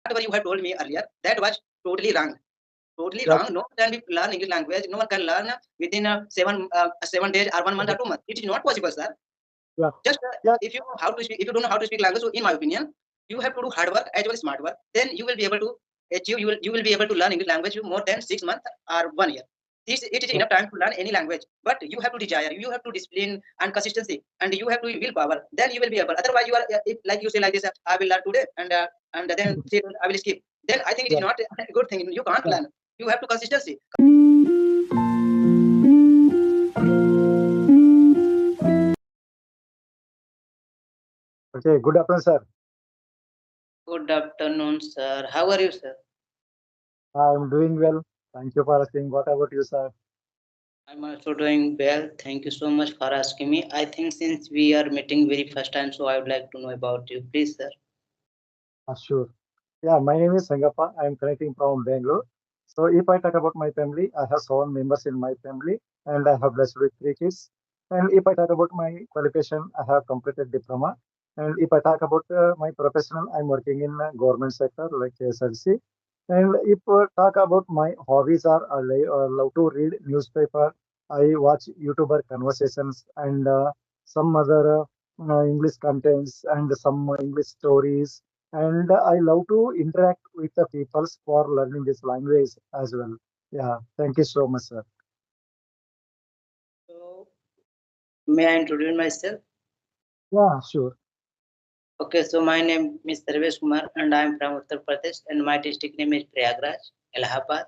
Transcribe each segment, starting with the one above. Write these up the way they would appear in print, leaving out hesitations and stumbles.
whatever you have told me earlier, that was totally wrong. Totally Yeah. wrong. No one can learn English language. No one can learn within 7 days or 1 month or 2 months. It is not possible, sir. Yeah. Just Yeah. if you know how to speak, if you don't know how to speak language, so in my opinion, you have to do hard work as well as smart work. Then you will be able to achieve. You will be able to learn English language more than 6 months or 1 year. It is enough time to learn any language, but you have to desire, you have to discipline and consistency, and you have to willpower. Then you will be able. Otherwise, you are if, like you say like this, I will learn today, and then say I will skip. Then I think it is Yeah. not a good thing. You can't Yeah. learn. You have to consistency. Okay. Good afternoon, sir. Good afternoon, sir. How are you, sir? I'm doing well. Thank you for asking. What about you, sir? I'm also doing well. Thank you so much for asking me. I think since we are meeting very first time, so I would like to know about you, please, sir. Sure. Yeah, my name is Sangappa. I'm connecting from Bangalore. So if I talk about my family, I have 7 members in my family and I have blessed with 3 kids. And if I talk about my qualification, I have completed diploma. And if I talk about my professional, I'm working in government sector like SLC. And if talk about my hobbies are I love to read newspaper. I watch YouTuber conversations and some other English contents and some English stories, and I love to interact with the people for learning this language as well. Yeah, thank you so much, sir. So, may I introduce myself? Yeah, sure. Okay, so my name is Sarvesh Kumar, and I am from Uttar Pradesh, and my district name is Prayagraj, Allahabad.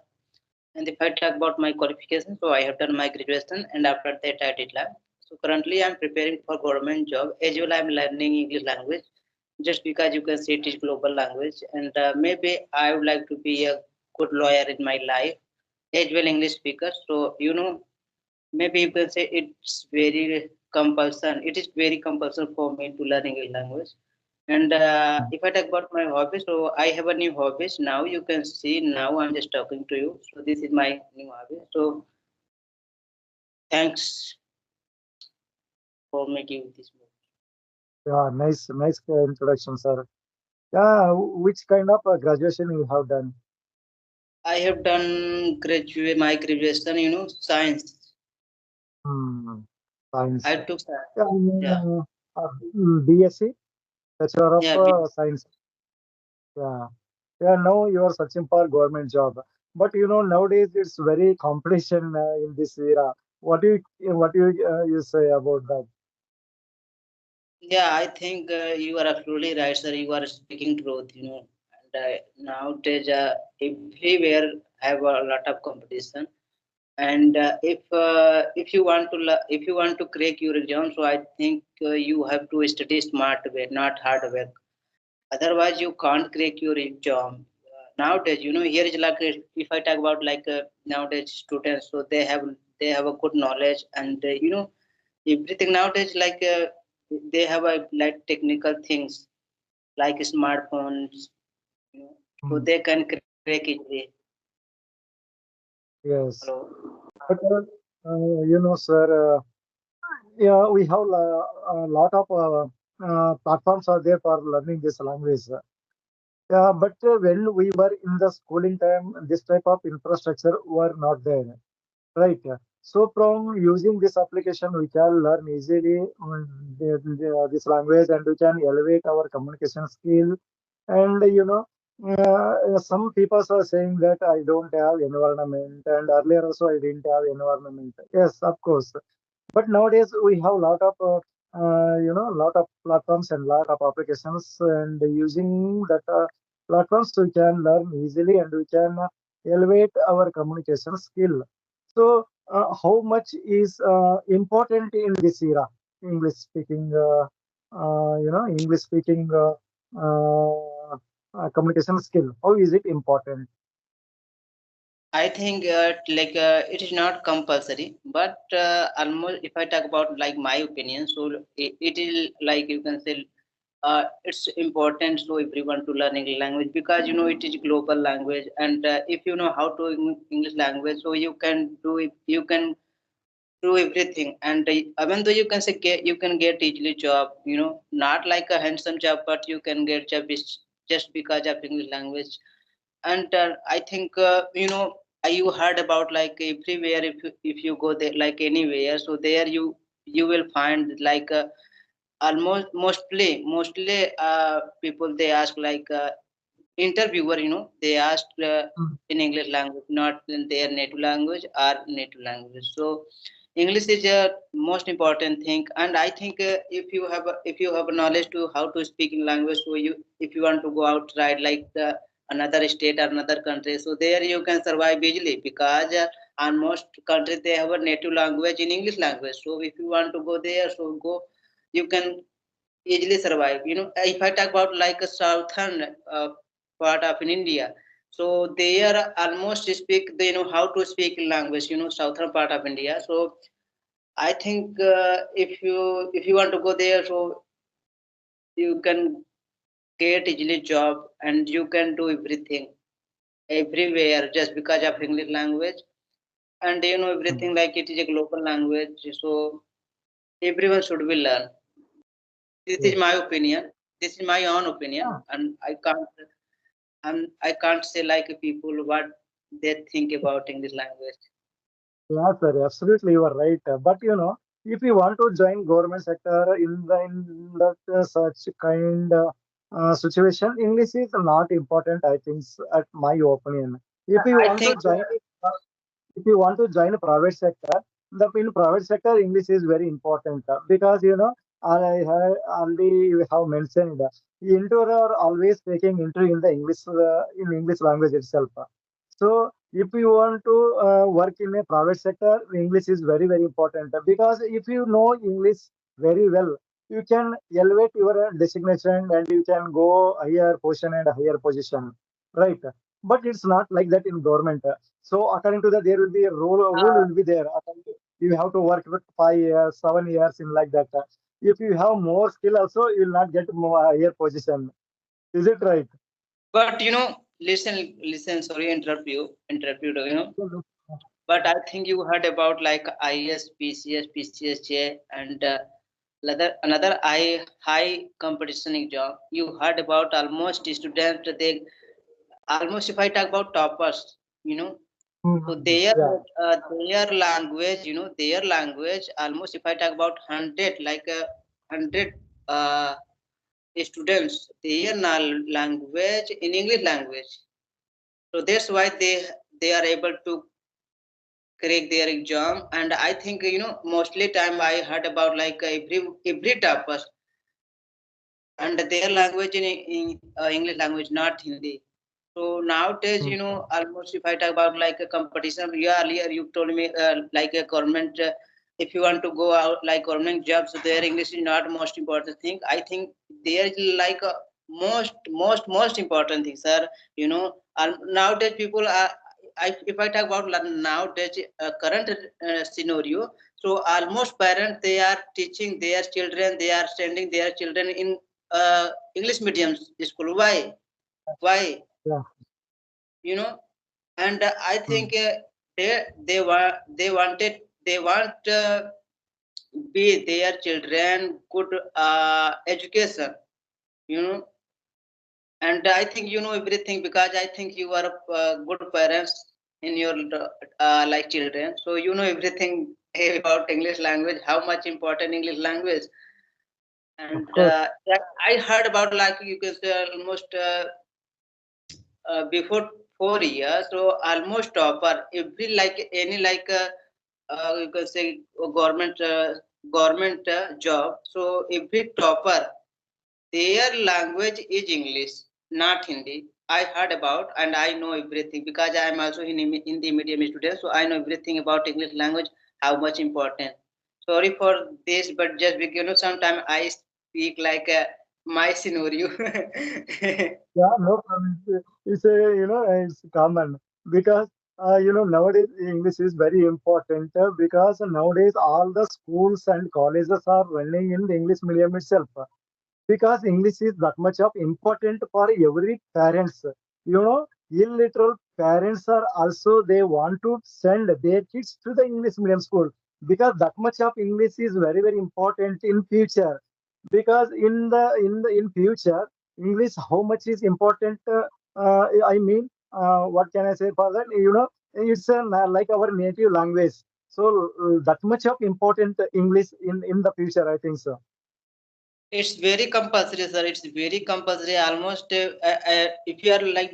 And if I talk about my qualifications, so I have done my graduation, and after that I did lab. So currently I am preparing for government job. As well, I am learning English language, just because you can see it is global language, and maybe I would like to be a good lawyer in my life, as well English speaker. So maybe you can say it's very compulsion. It is very compulsion for me to learn English language. And if I talk about my hobbies, so I have a new hobbies now. You can see now I'm just talking to you. So this is my new hobby. So thanks for making this book. Yeah, nice introduction, sir. Yeah, which kind of graduation you have done? I have done graduate my graduation, science. Hmm, science. I took science. Yeah, Yeah, BSc, Bachelor of yeah. Science. Yeah, yeah. Now you are searching for government job, but nowadays it's very competition in this era. What do you say about that? Yeah, I think you are absolutely right, sir. You are speaking truth. And nowadays, everywhere have a lot of competition. And if you want to if you want to crack your exam, so I think you have to study smart way, not hard way. Otherwise, you can't crack your exam. Nowadays, here is like if I talk about like nowadays students, so they have a good knowledge, and everything nowadays like they have a like technical things like smartphones, so Hmm. they can crack easily. Yes. Hello. But sir, yeah, we have a lot of platforms are there for learning this language. Yeah, but when we were in the schooling time, this type of infrastructure were not there, right? So from using this application, we can learn easily this language, and we can elevate our communication skill. And some people are saying that I don't have environment, and earlier also I didn't have environment. Yes, of course. But nowadays we have lot of platforms and lot of applications, and using that platforms we can learn easily and we can elevate our communication skill. So, how much is important in this era? English speaking, English speaking communication skill. How is it important? I think it is not compulsory, but almost if I talk about like my opinion, so it is like you can say it's important so everyone to learn English language because it is global language, and if you know how to English language, so you can do it, you can do everything, and even though you can say you can get easily job, not like a handsome job, but you can get job just because of English language. And I think you heard about like everywhere, if you go there like anywhere, so there you will find like almost mostly people they ask like interviewer, they asked Mm. in English language, not in their native language or native language. So English is a most important thing, and I think if you have a knowledge to how to speak in language, so if you want to go outside like another state or another country, so there you can survive easily because on most countries they have a native language in English language. So if you want to go there, so go, you can easily survive. If I talk about like a southern part of in India, so they are almost speak, they know how to speak language, southern part of India. So I think if you want to go there, so you can get easily job and you can do everything everywhere just because of English language. And everything Mm. like it is a global language, so everyone should be learn. This is Yes. my opinion. This is my own opinion, Yeah. and I can't say like people what they think about English language. Yeah, sir, absolutely, you are right. But if you want to join government sector in that such kind situation, English is not important. I think, at my opinion. If you I want to think join, if you want to join a private sector, the in private sector English is very important because I have already you have mentioned the interviewer are always taking interview in English language itself. So if you want to work in a private sector, English is very very important because if you know English very well, you can elevate your designation and you can go higher position and higher position, right? But it's not like that in government. So according to that, there will be a rule uh, will be there. You have to work with 5 years, 7 years in like that. If you have more skill, also you will not get more higher position. Is it right? but listen. Sorry, interrupt you. But I think you heard about like IS, PCS, PCSJ, and another high competition exam. You heard about almost students. They almost, if I talk about toppers, you know, so Mhm. their Yeah. their language, their language. Almost, if I talk about 100, like 100 students, their language in English language. So that's why they are able to crack their exam. And I think mostly time I heard about like every toppers and their language in English language, not Hindi. So nowadays, Mm. almost if I talk about like a competition, yeah, earlier you told me like a government, if you want to go out like government jobs, their English is not most important thing. I think there is like a most important thing, sir. Nowadays people are. If I talk about nowadays current scenario, so almost parents they are teaching their children, they are sending their children in English medium school. Why? Yeah. You know, and I think Mm. they want be their children good education. You know, and I think you know everything because I think you are good parents in your like children, so you know everything about English language, how much important English language. Of And course. yeah, I heard about like you can say almost before 4 years, so almost topper every like any like you can say government job. So every topper their language is English, not Hindi. I heard about and I know everything because I am also in the medium student, so I know everything about English language, how much important. Sorry for this, but just because sometimes I speak like my scenario. Yeah, no problem. It's a, it's common because nowadays English is very important because nowadays all the schools and colleges are running in the English medium itself because English is that much of important for every parents. Illiterate parents are also they want to send their kids to the English medium school because that much of English is very very important in future because in future English, how much is important? I mean, what can I say for that? It's like our native language. So that much of important English in the future, I think so. It's very compulsory, sir. It's very compulsory. Almost if you are like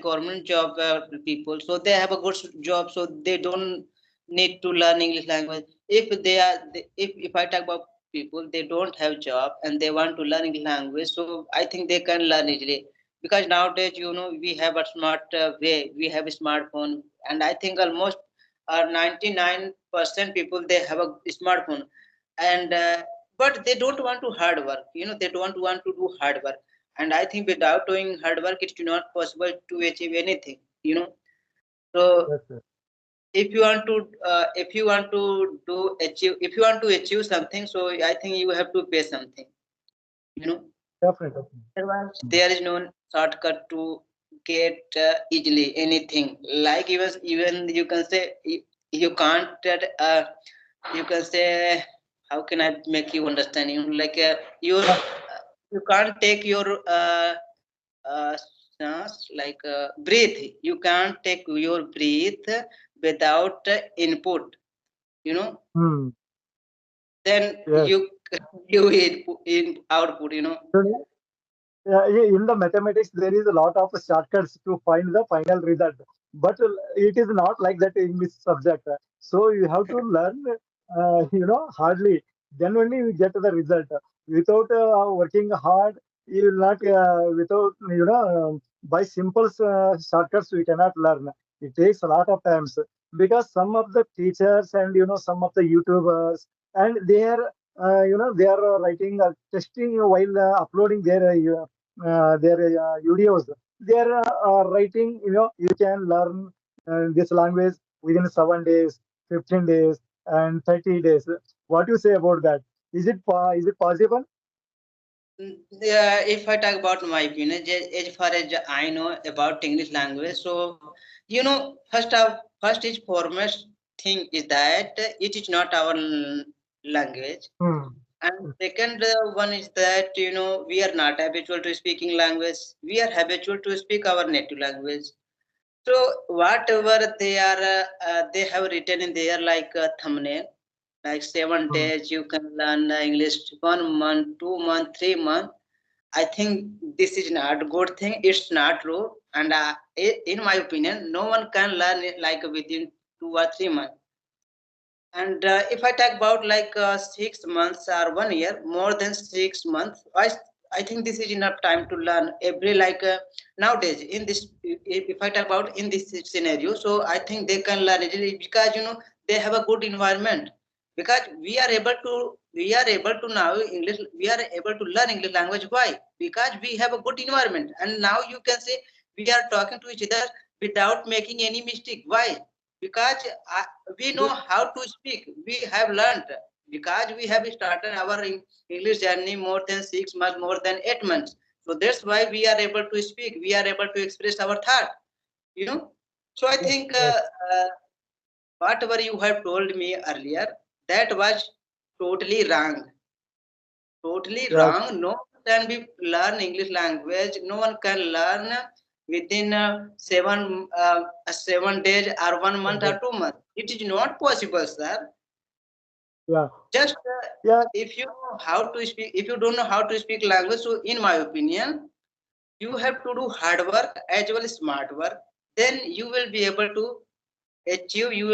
government job people, so they have a good job, so they don't need to learn English language. If they are, if I talk about people, they don't have job and they want to learn English language, so I think they can learn easily. Because nowadays, we have a smart way. We have a smartphone, and I think almost 99% people they have a smartphone, and but they don't want to hard work, they don't want to do hard work. And I think without doing hard work it's not possible to achieve anything. So Yes, sir. if you want to achieve something, so I think you have to pay something, you know Definitely. otherwise Mm. there is no shortcut to get easily anything. Like even you can say you can't you can say, how can I make you understand, like Yeah. you can't take your like breathe, you can't take your breath without input, you know Hmm. then Yes. you you in output. Yeah, in the mathematics, there is a lot of shortcuts to find the final result, but it is not like that in this subject. So you have to learn, hardly. Then only you get the result. Without working hard, you will not. Without by simple shortcuts, we cannot learn. It takes a lot of times because some of the teachers and some of the YouTubers and they are writing testing while uploading their videos. They are writing, you can learn this language within 7 days, 15 days, and 30 days. What do you say about that? Is it possible? Yeah, if I talk about my opinion, as far as I know about English language, so first is foremost thing is that it is not our language, Hmm. and second one is that we are not habitual to speaking language. We are habitual to speak our native language. So whatever they have written in there like thumbnail, like seven Hmm. days you can learn English, 1 month, 2 month, 3 month. I think this is not a good thing. It's not true, and in my opinion, no one can learn it like within 2 or 3 months. And if I talk about like 6 months or 1 year, more than 6 months, I think this is enough time to learn every like nowadays in this. If I talk about in this scenario, so I think they can learn easily because they have a good environment. Because we are able to now English, we are able to learn English language. Why? Because we have a good environment, and now you can say we are talking to each other without making any mistake. Why? Because we know how to speak. We have learned because we have started our English journey more than 6 months, more than 8 months. So that's why we are able to speak. We are able to express our thought. You know. So I Yes, think yes. whatever you have told me earlier, that was totally wrong. Totally Yes. wrong. No one can be learn English language. No one can learn within 7 days or 1 month or Yes. 2 months. It is not possible, sir. Yeah. Just Yeah. if you know how to speak, if you don't know how to speak language, so in my opinion, you have to do hard work as well as smart work. Then you will be able to achieve. You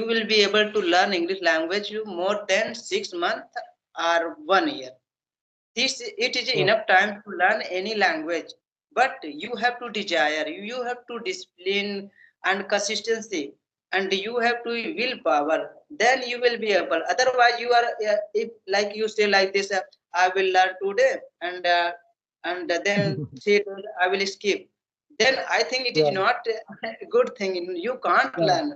will be able to learn English language more than 6 months or 1 year. This it is Yes. enough time to learn any language, but you have to desire, you have to discipline and consistency, and you have to willpower. Then you will be able. Otherwise you are if like you say like this, I will learn today, and then 3 days I will skip. Then I think it is Yeah. not a good thing. You can't Yeah. learn.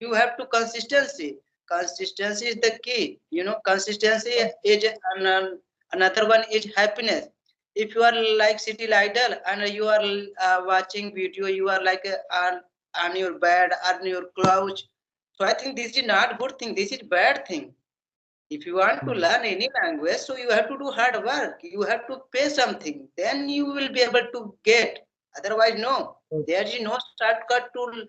You have to consistency. Consistency is the key. Consistency is another one is happiness. If you are like city idol and you are watching video, you are like on your bed, on your couch. So I think this is not good thing. This is bad thing. If you want to learn any language, so you have to do hard work. You have to pay something. Then you will be able to get. Otherwise, no. There is no shortcut to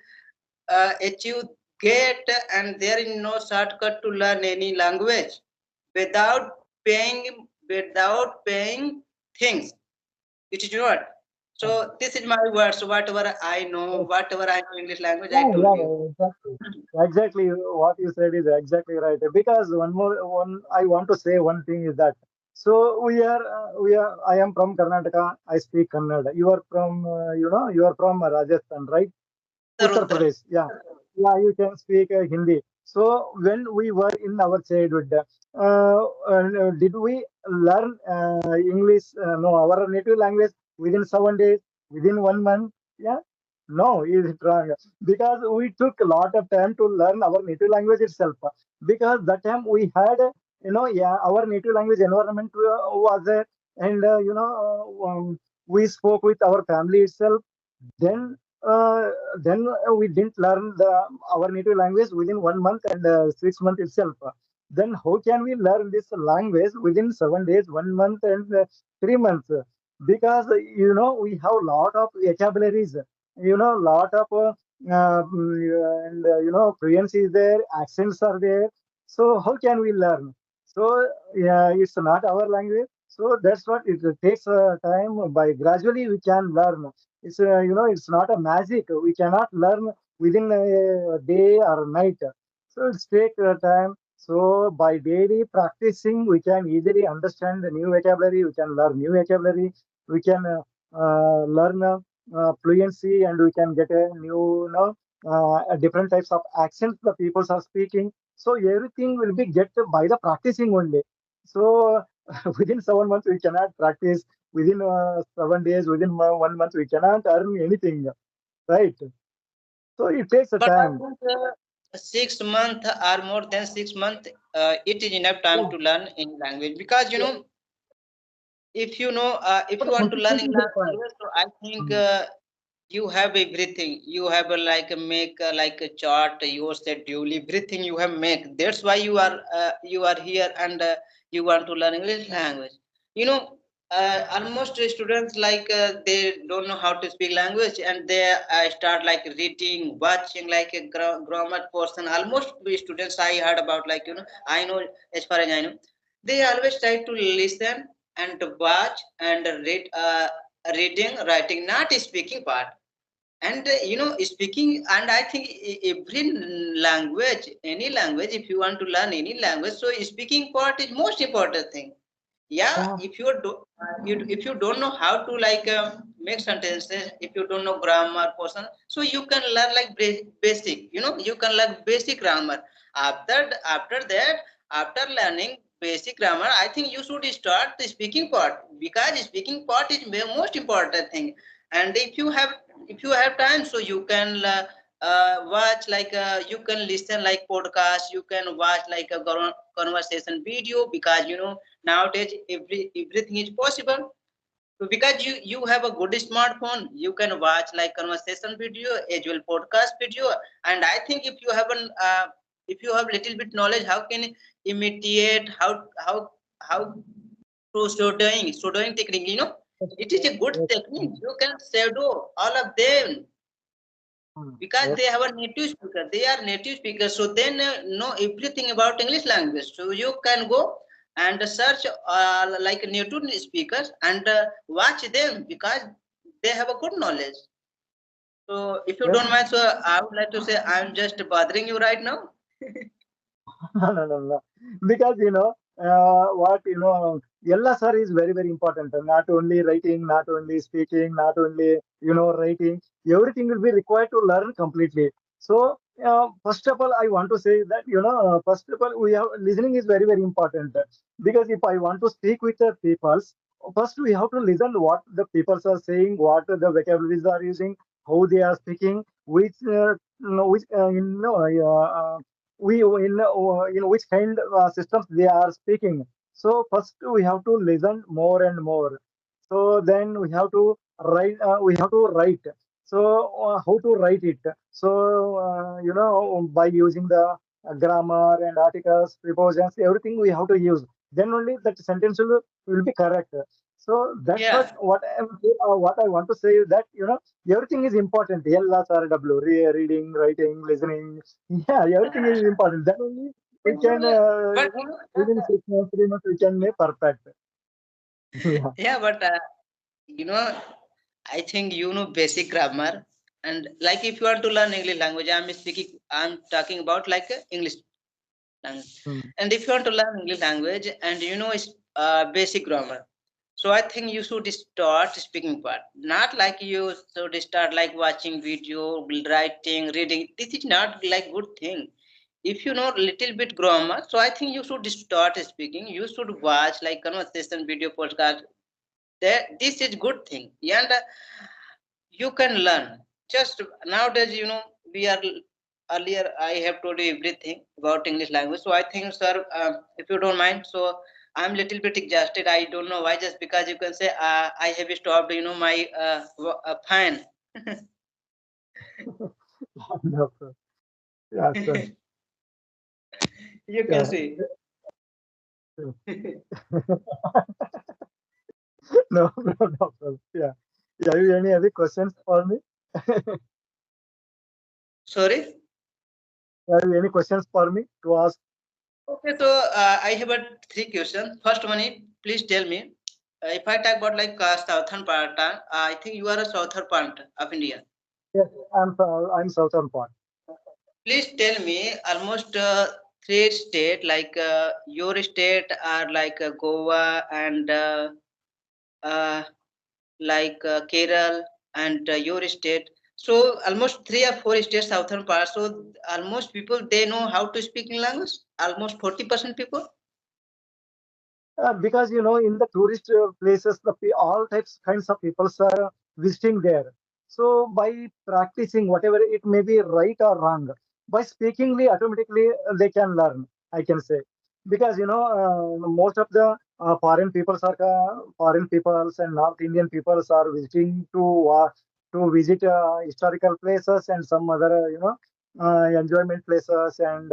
achieve get, and there is no shortcut to learn any language without paying things. It is not. So this is my words. Whatever I know English language, I Yeah, told yeah, you. exactly. Exactly what you said is exactly right. Because one I want to say one thing is that so we are. I am from Karnataka. I speak Kannada. You are from you are from Rajasthan, right? Uttar Uttar. Pradesh. Yeah, yeah. You can speak Hindi. So when we were in our childhood, did we learn English? No, our native language within 7 days, within 1 month. Yeah. No, is it wrong? Because we took a lot of time to learn our native language itself. Because that time we had, yeah, our native language environment was there, and we spoke with our family itself. Then, we didn't learn our native language within 1 month and 6 months itself. Then how can we learn this language within 7 days, 1 month, and 3 months? Because we have lot of vocabularies, lot of and fluency is there, accents are there. So how can we learn? So yeah, it's not our language. So that's what it takes time. By gradually we can learn. It's it's not a magic. We cannot learn within a day or night. So it's take time. So by daily practicing, we can easily understand the new vocabulary. We can learn new vocabulary. We can learn fluency, and we can get a new, different types of accents the people are speaking. So everything will be get by the practicing only. So within 7 months we cannot practice. Within 7 days, within 1 month, we cannot earn anything, right? So it takes a But I time. think 6 months or more than 6 months, it is enough time Yeah, to learn any language, because yeah. if But you want to learn consistency any is required. language, so I think Mm. you have everything. You have make like a chart, your schedule, everything you have make. That's why you are here, and you want to learn English language. You know, almost students they don't know how to speak language, and they start like reading, watching like a grammar portion. Almost the students I heard about, I know, as far as I know, they always try to listen and watch and read, reading, writing, not speaking part. And speaking, and I think every language, any language, if you want to learn any language, so speaking part is most important thing. Yeah, Yeah. if you don't know how to make sentences, if you don't know grammar portion, so you can learn like basic, you can learn basic grammar. After learning basic grammar, I think you should start the speaking part, because speaking part is the most important thing. And if you have time, so you can watch you can listen like podcast, you can watch like a conversation video, because nowadays everything is possible. So because you have a good smartphone, you can watch like conversation video as well podcast video. And I think if you have little bit knowledge, how can imitate, how to shadowing technique, it is a good Yes. technique. You can shadow all of them, because Yes. they have a native speaker, they are native speakers, so they know everything about English language. So you can go and search like native speakers, and watch them, because they have a good knowledge. So if you Yes. don't mind, so I would like to say I'm just bothering you right now. No, no, no, no. Because what Yella sir is very, very important. Not only writing, not only speaking, not only writing. Everything will be required to learn completely. So first of all, I want to say that first of all, we have listening is very, very important. Because if I want to speak with the people, first we have to listen what the people are saying, what the vocabularies are using, how they are speaking, which which we in which kind of systems they are speaking. So first we have to listen more and more. So then we have to write. So how to write it? So by using the grammar and articles, prepositions, everything we have to use. Then only that sentence will be correct. So that's Yeah, what I want to say is that everything is important. LSRW, reading, writing, listening. Yeah, everything is important. Then only we can but within 6 months, 3 months we can make perfect. Yeah. yeah, but you know, I think you know basic grammar, and like if you want to learn English language, I'm talking about like English language. Hmm. And if you want to learn English language and you know it's basic grammar, so I think you should start speaking part. Not like you should start like watching video, writing, reading. This is not like good thing. If you know little bit grammar, so I think you should start speaking. You should watch like conversation video podcast. That this is good thing. And you can learn just nowadays we are earlier I have told you everything about English language, so I think sir, if you don't mind, so I'm little bit exhausted. I don't know why, just because you can say I have stopped my fan. No, sir. Yeah, sir. You can Yeah. see. No, no, no, sir. Yeah. Yeah. Have you any other questions for me? Sorry. Have you any questions for me to ask? Okay, so I have three questions. First one is, please tell me, if I talk about like southern part, I think you are a southern part of India. Yes, I'm southern part. Please tell me almost three state like your state are like Goa and uh, like Kerala and your state. So almost three or four states southern part. So almost people they know how to speak in language. Almost 40% people. Because in the tourist places, all types kinds of people are visiting there. So by practicing whatever it may be right or wrong, by speakingly automatically they can learn. I can say because most of the foreign peoples and North Indian peoples are visiting to visit historical places and some other enjoyment places and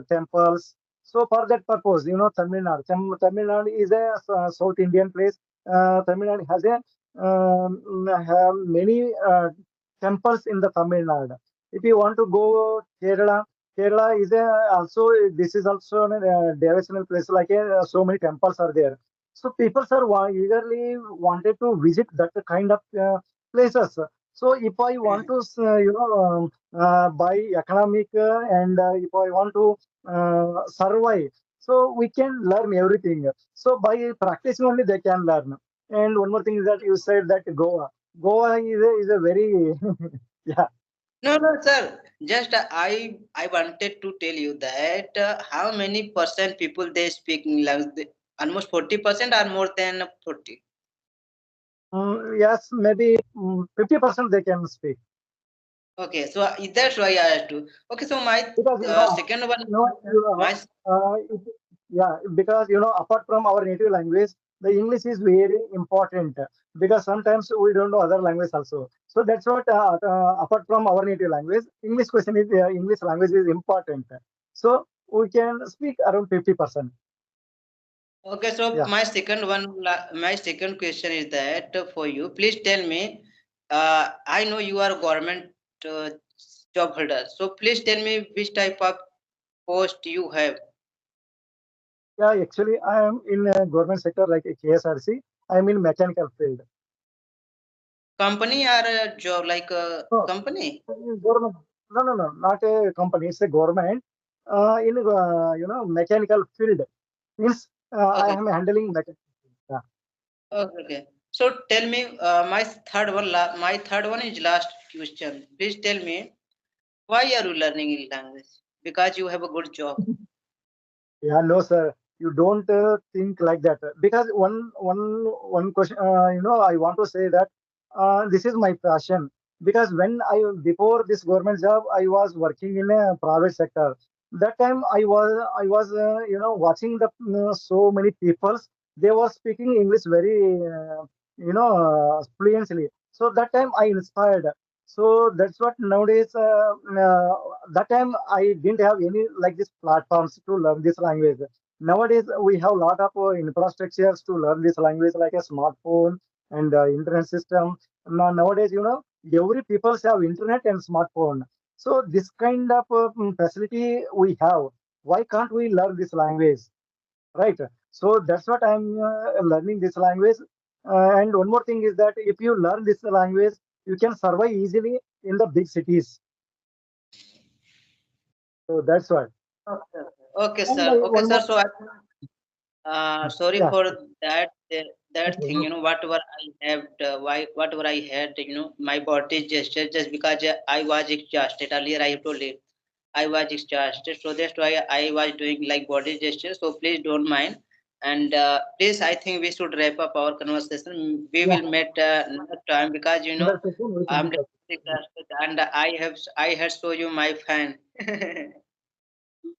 temples. So for that purpose, Tamil Nadu is a South Indian place. Tamil Nadu has have many temples in the Tamil Nadu. If you want to go Kerala, Kerala is also this is also a devotional place. Like so many temples are there. So people are eagerly wanted to visit that kind of places. So if I want to, buy economic and if I want to survive. So we can learn everything. So by practicing only they can learn. And one more thing is that you said that Goa. Goa is a very yeah. No, no, sir. Just I wanted to tell you that how many percent people they speak in language? Almost 40% or more than 40. Yes, maybe 50% they can speak Okay, so that's why I asked you. Okay, so my because second one, you know, you my know yeah, because apart from our native language, the English is very important because sometimes we don't know other language also. So that's what apart from our native language, English language is important. So we can speak around 50%. okay, so Yeah. my second question is that for you, please tell me. I know you are a government uh, job holder, so please tell me which type of post you have. Yeah, actually, I am in a government sector like a KSRC. I am in mechanical field. Company or a job like a No, company? government. No, no, no, not a company. It's a government. In mechanical field means I Okay, am handling mechanical. Yeah. okay, okay. So tell me, my third one is last question. Please tell me why are you learning English language? Because you have a good job. Yeah, no, sir. You don't think like that because one question. I want to say that this is my passion because when I before this government job, I was working in a private sector. That time I was watching the so many people. They were speaking English very fluently. So that time I inspired. So that's what nowadays. That time I didn't have any like these platforms to learn this language. Nowadays we have a lot of infrastructures to learn this language, like a smartphone and internet system. Nowadays, every people have internet and smartphone. So this kind of facility we have. Why can't we learn this language? Right? So that's what I'm learning this language. And one more thing is that if you learn this language, you can survive easily in the big cities. So that's why. Okay, okay, And sir. Okay, one sir. more, So, sorry yeah, for that. That okay, thing, whatever I have, whatever I had, my body gesture, just because I was exhausted earlier. I have told you, I was exhausted, so that's why I was doing like body gesture. So please don't mind. And please, I think we should wrap up our conversation. We yeah. will meet next time because Conversation we can I'm discuss. really exhausted and I had show you my fan.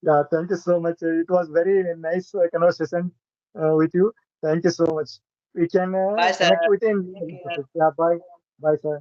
Yeah, thank you so much. It was very nice conversation with you. Thank you so much. We can Bye, sir. connect within. Take care. Yeah, bye. Bye, sir.